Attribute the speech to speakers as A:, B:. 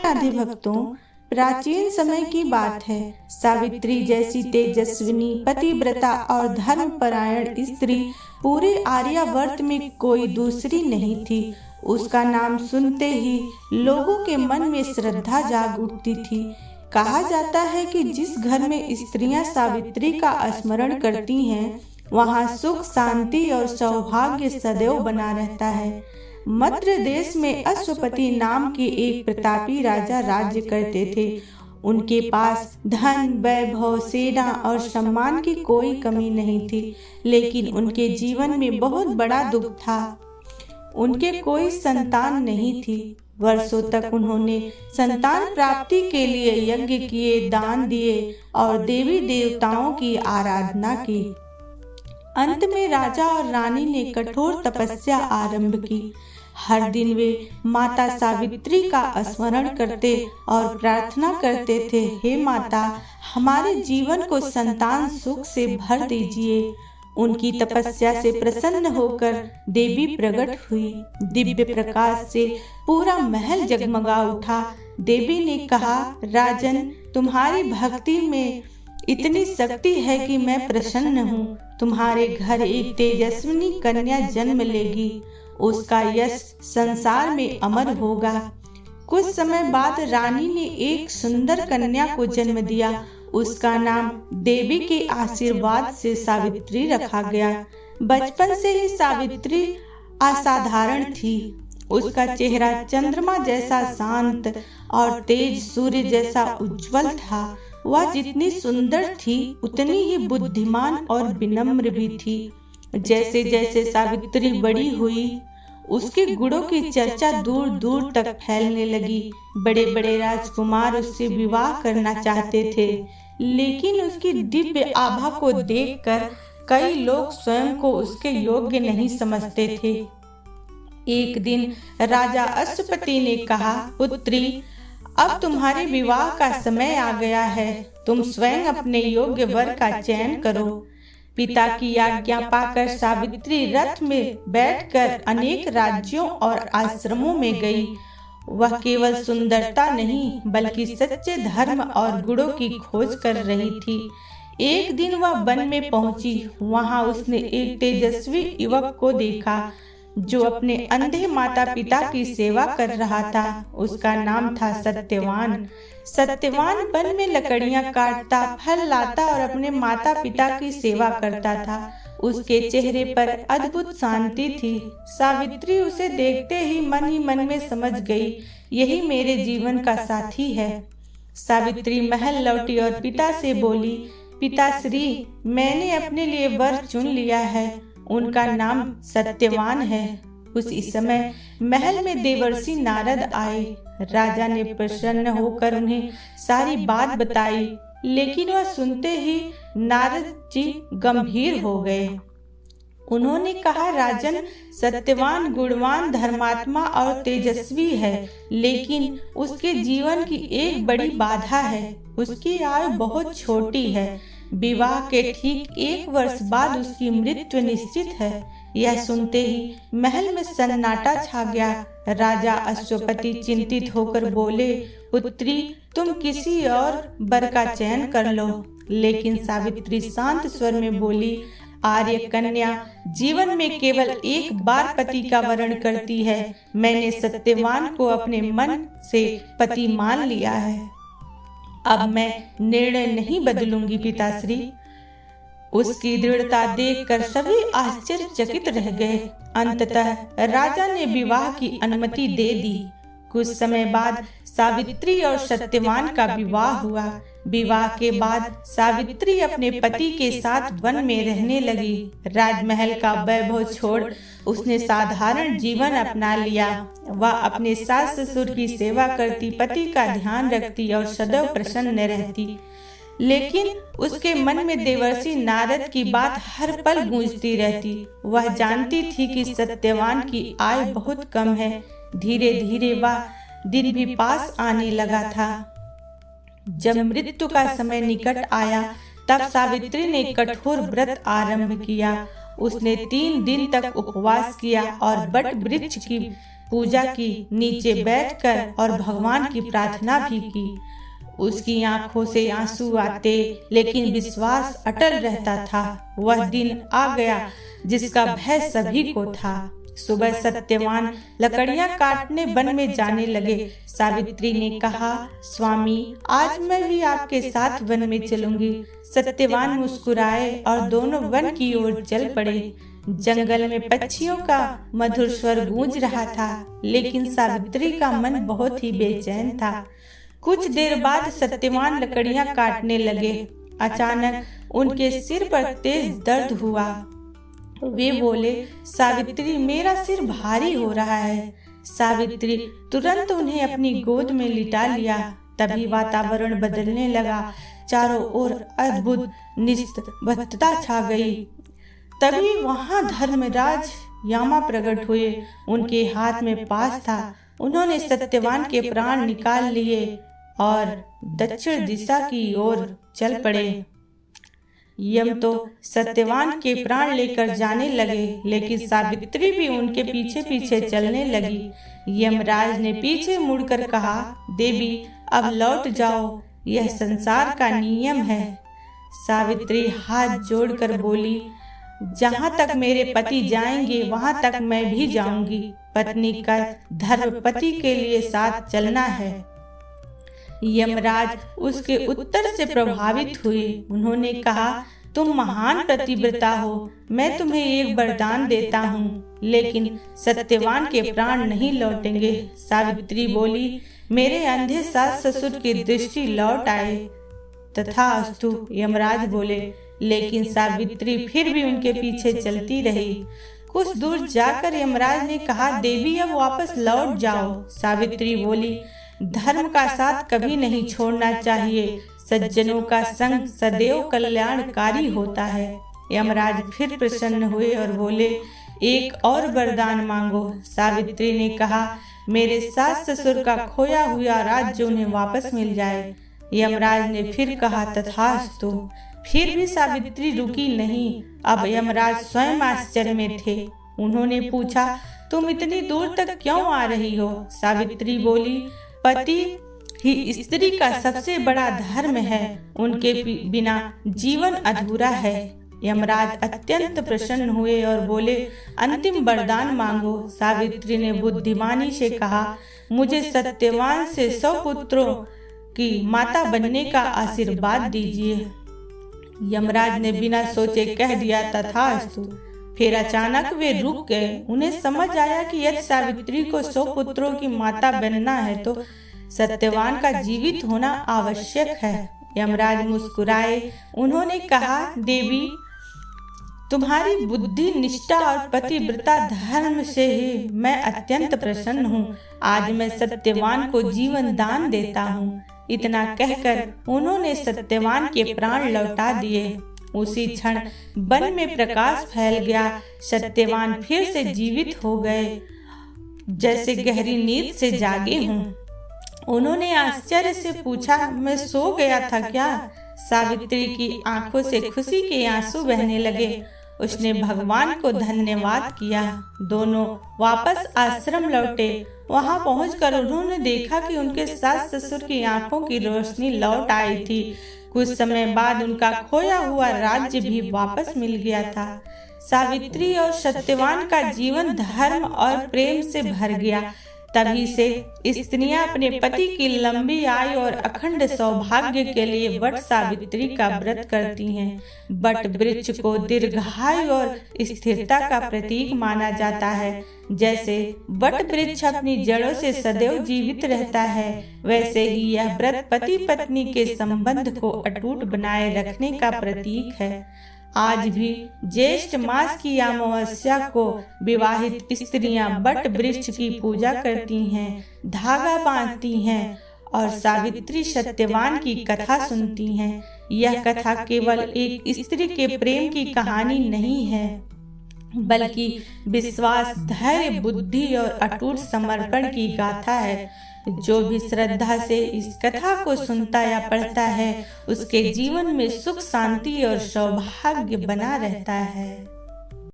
A: राधे भक्तों, प्राचीन समय की बात है। सावित्री जैसी तेजस्विनी, पतिव्रता और धर्मपरायण स्त्री पूरे आर्यावर्त में कोई दूसरी नहीं थी। उसका नाम सुनते ही लोगों के मन में श्रद्धा जाग उठती थी। कहा जाता है कि जिस घर में स्त्रियां सावित्री का स्मरण करती हैं, वहां सुख, शांति और सौभाग्य सदैव बना रहता है। मद्र देश में अश्वपति नाम के एक प्रतापी राजा राज्य करते थे। उनके पास धन, वैभव, सेना और सम्मान की कोई कमी नहीं थी, लेकिन उनके जीवन में बहुत बड़ा दुख था। उनके कोई संतान नहीं थी। वर्षों तक उन्होंने संतान प्राप्ति के लिए यज्ञ किए, दान दिए और देवी देवताओं की आराधना की। अंत में राजा और रानी ने कठोर तपस्या आरंभ की। हर दिन वे माता सावित्री का स्मरण करते और प्रार्थना करते थे, हे माता, हमारे जीवन को संतान सुख से भर दीजिए। उनकी तपस्या से प्रसन्न होकर देवी प्रकट हुई। दिव्य प्रकाश से पूरा महल जगमगा उठा। देवी ने कहा, राजन, तुम्हारी भक्ति में इतनी शक्ति है कि मैं प्रसन्न हूँ। तुम्हारे घर एक तेजस्विनी कन्या जन्म लेगी। उसका यश संसार में अमर होगा। कुछ समय बाद रानी ने एक सुंदर कन्या को जन्म दिया। उसका नाम देवी के आशीर्वाद से सावित्री रखा गया। बचपन से ही सावित्री असाधारण थी। उसका चेहरा चंद्रमा जैसा शांत और तेज सूर्य जैसा उज्जवल था। वह जितनी सुंदर थी, उतनी ही बुद्धिमान और विनम्र भी थी। जैसे जैसे सावित्री बड़ी हुई, उसके गुणों की चर्चा दूर दूर तक फैलने लगी। बड़े बड़े राजकुमार उससे विवाह करना चाहते थे, लेकिन उसकी दिव्य आभा को देखकर कई लोग स्वयं को उसके योग्य नहीं समझते थे। एक दिन राजा अश्वपति ने कहा, पुत्री, अब तुम्हारे विवाह का समय आ गया है। तुम स्वयं अपने योग्य वर का चयन करो। पिता की आज्ञा पाकर सावित्री रथ में बैठकर अनेक राज्यों और आश्रमों में गई। वह केवल सुंदरता नहीं, बल्कि सच्चे धर्म और गुणों की खोज कर रही थी। एक दिन वह वन में पहुंची। वहां उसने एक तेजस्वी युवक को देखा जो अपने अंधे माता पिता की सेवा कर रहा था। उसका नाम था सत्यवान। सत्यवान वन में लकड़ियां काटता, फल लाता और अपने माता पिता की सेवा करता था। उसके चेहरे पर अद्भुत शांति थी। सावित्री उसे देखते ही मन में समझ गई, यही मेरे जीवन का साथी है। सावित्री महल लौटी और पिता से बोली, पिताश्री, मैंने अपने लिए वर चुन लिया है। उनका नाम सत्यवान है। उसी समय महल में देवर्षि नारद आए। राजा ने प्रसन्न होकर उन्हें सारी बात बताई, लेकिन वह सुनते ही नारद जी गंभीर हो गए। उन्होंने कहा, राजन, सत्यवान गुणवान, धर्मात्मा और तेजस्वी है, लेकिन उसके जीवन की एक बड़ी बाधा है। उसकी आयु बहुत छोटी है। विवाह के ठीक 1 वर्ष बाद उसकी मृत्यु निश्चित है। यह सुनते ही महल में सन्नाटा छा गया। राजा अश्वपति चिंतित होकर बोले, पुत्री, तुम किसी और वर का चयन कर लो। लेकिन सावित्री शांत स्वर में बोली, आर्य कन्या जीवन में केवल एक बार पति का वरण करती है। मैंने सत्यवान को अपने मन से पति मान लिया है। अब मैं निर्णय नहीं बदलूंगी पिताश्री। उसकी दृढ़ता देखकर सभी आश्चर्यचकित रह गए। अंततः राजा ने विवाह की अनुमति दे दी। कुछ समय बाद सावित्री और सत्यवान का विवाह हुआ। विवाह के बाद सावित्री अपने पति के साथ वन में रहने लगी। राजमहल का वैभव छोड़ उसने साधारण जीवन अपना लिया। वह अपने सास ससुर की सेवा करती, पति का ध्यान रखती और सदैव प्रसन्न रहती। लेकिन उसके मन में देवर्षि नारद की बात हर पल गूंजती रहती। वह जानती थी कि सत्यवान की आयु बहुत कम है। धीरे धीरे वह दिन भी पास आने लगा था। जब मृत्यु का समय निकट आया, तब सावित्री ने कठोर व्रत आरंभ किया। उसने 3 दिन तक उपवास किया और बट वृक्ष की पूजा की, नीचे बैठकर और भगवान की प्रार्थना भी की। उसकी आंखों से आंसू आते, लेकिन विश्वास अटल रहता था। वह दिन आ गया जिसका भय सभी को था। सुबह सत्यवान लकड़ियां काटने वन में जाने लगे। सावित्री ने कहा, स्वामी, आज मैं भी आपके साथ वन में चलूंगी। सत्यवान मुस्कुराए और दोनों वन की ओर चल पड़े। जंगल में पक्षियों का मधुर स्वर गूंज रहा था, लेकिन सावित्री का मन बहुत ही बेचैन था। कुछ देर बाद सत्यवान लकड़ियां काटने लगे। अचानक उनके सिर पर तेज दर्द हुआ। वे बोले, सावित्री, मेरा सिर भारी हो रहा है। सावित्री तुरंत उन्हें अपनी गोद में लिटा लिया। तभी वातावरण बदलने लगा। चारों ओर अद्भुत निस्तब्धता छा गई। तभी वहां धर्मराज यामा प्रकट हुए। उनके हाथ में पास था। उन्होंने सत्यवान के प्राण निकाल लिए और दक्षिण दिशा की ओर चल पड़े। यम तो सत्यवान के प्राण लेकर जाने लगे, लेकिन सावित्री भी उनके पीछे पीछे चलने लगी। यमराज ने पीछे मुड़कर कहा, देवी, अब लौट जाओ, यह संसार का नियम है। सावित्री हाथ जोड़कर बोली, जहाँ तक मेरे पति जाएंगे वहाँ तक मैं भी जाऊंगी। पत्नी का धर्म पति के लिए साथ चलना है। यमराज उसके उत्तर से प्रभावित हुए। उन्होंने कहा, तुम महान पतिव्रता हो, मैं तुम्हें एक वरदान देता हूँ, लेकिन सत्यवान के प्राण नहीं लौटेंगे। सावित्री बोली, मेरे अंधे सास ससुर की दृष्टि लौट आए। तथास्तु, यमराज बोले, लेकिन सावित्री फिर भी उनके पीछे चलती रही। कुछ दूर जाकर यमराज ने कहा, देवी, अब वापस लौट जाओ। सावित्री बोली, धर्म का साथ कभी नहीं छोड़ना चाहिए। सज्जनों का संग सदैव कल्याणकारी होता है। यमराज फिर प्रसन्न हुए और बोले, एक और वरदान मांगो। सावित्री ने कहा, मेरे सास ससुर का खोया हुआ राज्य उन्हें वापस मिल जाए। यमराज ने फिर कहा, तथास्तु। फिर भी सावित्री रुकी नहीं। अब यमराज स्वयं आश्चर्य में थे। उन्होंने पूछा, तुम इतनी दूर तक क्यों आ रही हो? सावित्री बोली, पति ही स्त्री का सबसे बड़ा धर्म है। उनके बिना जीवन अधूरा है। यमराज अत्यंत प्रसन्न हुए और बोले, अंतिम वरदान मांगो। सावित्री ने बुद्धिमानी से कहा, मुझे सत्यवान से 100 पुत्रों की माता बनने का आशीर्वाद दीजिए। यमराज ने बिना सोचे कह दिया, तथास्तु। फिर अचानक वे रुक गए। उन्हें समझ आया कि यदि सावित्री को 100 पुत्रों की माता बनना है तो सत्यवान का जीवित होना आवश्यक है। यमराज मुस्कुराए। उन्होंने कहा, देवी, तुम्हारी बुद्धि, निष्ठा और पतिव्रता धर्म से ही मैं अत्यंत प्रसन्न हूँ। आज मैं सत्यवान को जीवन दान देता हूँ। इतना कहकर उन्होंने सत्यवान के प्राण लौटा दिए। उसी क्षण वन में प्रकाश फैल गया। सत्यवान फिर से जीवित हो गए, जैसे गहरी नींद से जागे हों। उन्होंने आश्चर्य से पूछा, मैं सो गया था क्या? सावित्री की आंखों से खुशी के आंसू बहने लगे। उसने भगवान को धन्यवाद किया। दोनों वापस आश्रम लौटे। वहां पहुंचकर उन्होंने देखा कि उनके सास ससुर की आंखों की रोशनी लौट आई थी। कुछ समय बाद उनका खोया हुआ राज्य भी वापस मिल गया था। सावित्री और सत्यवान का जीवन धर्म और प्रेम से भर गया। तभी से स्त्रियां अपने पति की लंबी आयु और अखंड सौभाग्य के लिए वट सावित्री का व्रत करती हैं। वट वृक्ष को दीर्घायु और स्थिरता का प्रतीक माना जाता है। जैसे वट वृक्ष अपनी जड़ों से सदैव जीवित रहता है, वैसे ही यह व्रत पति पत्नी के संबंध को अटूट बनाए रखने का प्रतीक है। आज भी ज्येष्ठ मास की अमावस्या को विवाहित स्त्रियां वट वृक्ष की पूजा करती हैं, धागा बांधती हैं और सावित्री सत्यवान की कथा सुनती हैं। यह कथा केवल एक स्त्री के प्रेम की कहानी नहीं है, बल्कि विश्वास, धैर्य, बुद्धि और अटूट समर्पण की गाथा है। जो भी श्रद्धा से इस कथा को सुनता या पढ़ता है, उसके जीवन में सुख, शांति और सौभाग्य बना रहता है।